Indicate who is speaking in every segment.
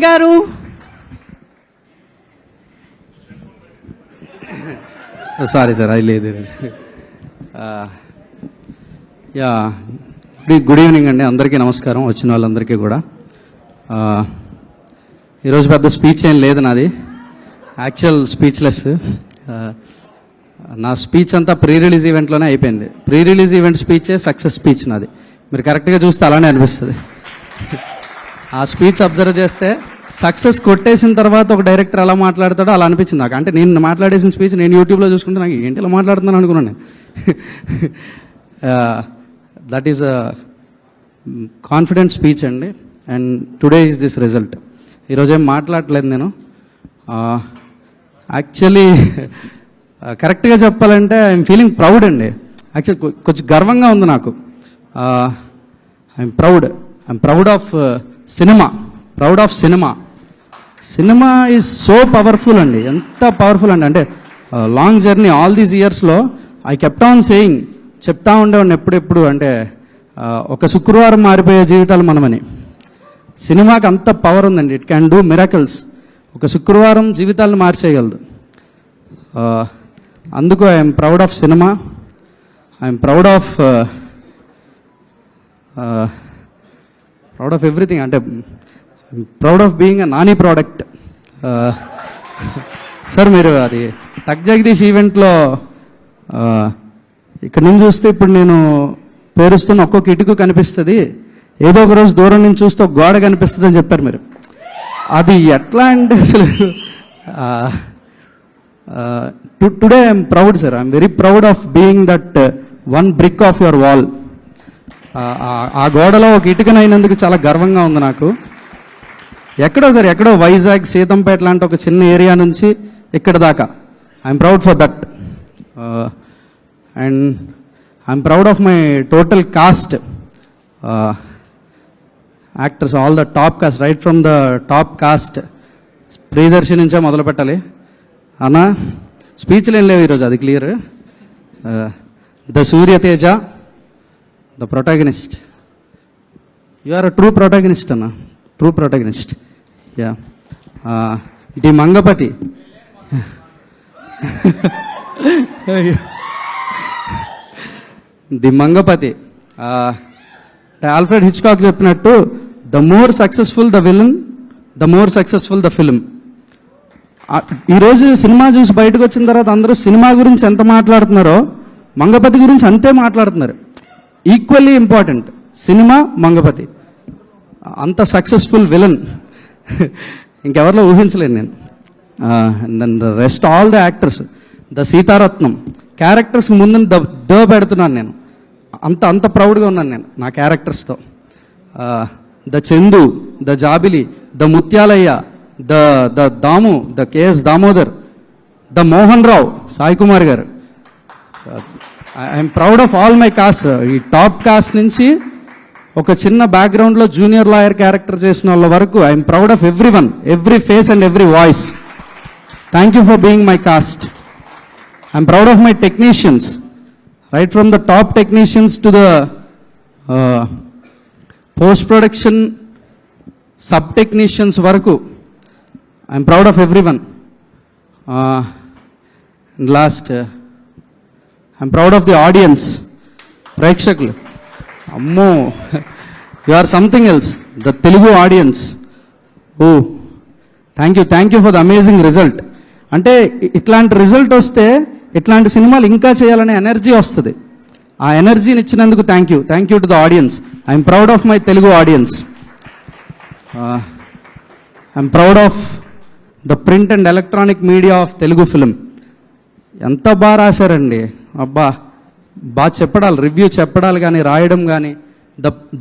Speaker 1: గారు
Speaker 2: sorry sir అది లేదు. యా గుడ్ ఈవినింగ్ అండి, అందరికీ నమస్కారం, వచ్చిన వాళ్ళందరికీ కూడా. ఈరోజు పెద్ద స్పీచ్ ఏం లేదు నాది, యాక్చువల్ స్పీచ్లెస్. నా స్పీచ్ అంతా ప్రీ రిలీజ్ ఈవెంట్లోనే అయిపోయింది. ప్రీ రిలీజ్ ఈవెంట్ స్పీచే సక్సెస్ స్పీచ్ నాది. మీరు కరెక్ట్గా చూస్తే అలానే అనిపిస్తుంది. ఆ స్పీచ్ అబ్జర్వ్ చేస్తే సక్సెస్ కొట్టేసిన తర్వాత ఒక డైరెక్టర్ ఎలా మాట్లాడతాడో అలా అనిపించింది నాకు. అంటే నేను మాట్లాడేసిన స్పీచ్ నేను యూట్యూబ్లో చూసుకుంటే నాకు ఏంటి ఇలా మాట్లాడుతున్నాను అనుకున్నాను. That is a confident speech అండి. And today is this result. ఈరోజు ఏం మాట్లాడలేదు నేను. యాక్చువల్లీ కరెక్ట్గా చెప్పాలంటే ఐఎమ్ ఫీలింగ్ ప్రౌడ్ అండి. యాక్చువల్ కొంచెం గర్వంగా ఉంది నాకు. I'm proud of cinema. Cinema is so powerful అండి. ఎంత పవర్ఫుల్ అండి అంటే లాంగ్ జర్నీ ఆల్ దీస్ ఇయర్స్లో ఐ కెప్ట్ ఆన్ సేయింగ్, చెప్తా ఉండేవాడిని ఎప్పుడెప్పుడు అంటే ఒక శుక్రవారం మారిపోయే జీవితాలు మనమని. సినిమాకి అంత పవర్ ఉందండి. It can do miracles. ఒక శుక్రవారం జీవితాలను మార్చేయగలదు. అందుకు I'm proud of cinema. I'm proud of everything. అంటే proud of being a Nani product. Sir మీరు అది టక్ జగదీష్ ఈవెంట్లో ఇక్కడ నుంచి చూస్తే ఇప్పుడు నేను పేరుస్తున్న ఒక్కొక్క ఇటుకు కనిపిస్తుంది, ఏదో ఒక రోజు దూరం నుంచి చూస్తే ఒక గోడ కనిపిస్తుంది అని చెప్పారు మీరు. అది ఎట్లా అంటే అసలు today I'm proud sir. I'm very proud of being that one brick of your wall. ఆ గోడలో ఒక ఇటుకనైనందుకు చాలా గర్వంగా ఉంది నాకు. ఎక్కడో వైజాగ్ సీతంపేట లాంటి ఒక చిన్న ఏరియా నుంచి ఇక్కడ దాకా I'm proud for that. And I'm proud of my total cast, actors, all the top cast, right from the top cast. Priyadarshi నుంచే మొదలు పెట్టాలి అన్నా. స్పీచ్లు ఏం లేవు ఈరోజు, అది clear. The Suryateja, the protagonist. You are a true protagonist అన్న, true protagonist. Yeah. The Mangapathi. The Mangapathi. Alfred Hitchcock చెప్పినట్టు the more successful the villain, the more successful the film. ఈరోజు సినిమా చూసి బయటకు వచ్చిన తర్వాత అందరూ సినిమా గురించి ఎంత మాట్లాడుతున్నారో మంగపతి గురించి అంతే మాట్లాడుతున్నారు. Equally important cinema, Mangapathi. అంత సక్సెస్ఫుల్ విలన్ ఇంకెవరిలో ఊహించలేను నేను. Then the rest all the actors, the Seetharatnam characters ముందు పెడుతున్నాను నేను. అంత ప్రౌడ్గా ఉన్నాను నేను నా క్యారెక్టర్స్తో. The Chandu, the Jabili, the Muthyalayya, the Damu, the KS Damodar, the Mohan Rao, Sai Kumar garu. I'm proud of all my cast. ఈ టాప్ కాస్ట్ నుంచి ఒక చిన్న బ్యాక్గ్రౌండ్లో జూనియర్ లాయర్ క్యారెక్టర్ చేసిన వాళ్ళ వరకు I'm proud of everyone, every face and every voice. Thank you for being my cast. I'm proud of my technicians, right from the top technicians to the post production sub technicians వరకు. I'm proud of everyone. Last I'm proud of the audience, ప్రేక్షకులు. అమ్మో, you are something else, the Telugu audience. Oh thank you for the amazing result. అంటే ఇట్లాంటి result వస్తే ఇట్లాంటి సినిమాలు ఇంకా చేయాలనే ఎనర్జీ వస్తుంది. ఆ ఎనర్జీని ఇచ్చినందుకు thank you to the audience. I'm proud of my Telugu audience. I'm proud of the print and electronic media of Telugu film. ఎంత బాగా రాశారండి, అబ్బా, బాగా చెప్పడాలి, రివ్యూ చెప్పడాలి కానీ రాయడం కానీ,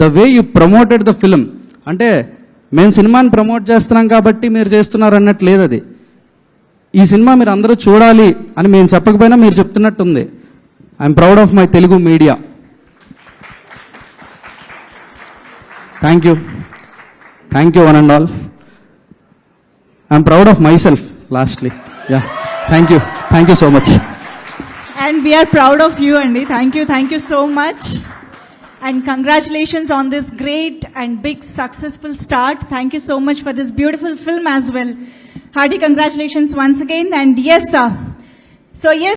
Speaker 2: the way you promoted the film. అంటే మేము సినిమాని ప్రమోట్ చేస్తున్నాం కాబట్టి మీరు చేస్తున్నారు అన్నట్టు లేదు. అది ఈ సినిమా మీరు అందరూ చూడాలి అని మేము చెప్పకపోయినా మీరు చెప్తున్నట్టుంది. I'm proud of my Telugu media. Thank you one and all. I'm proud of myself lastly. Yeah, thank you so much.
Speaker 1: And we are proud of you అండి. Thank you so much. And congratulations on this great and big successful start. Thank you so much for this beautiful film as well. Hearty congratulations once again. And yes, sir. So yes.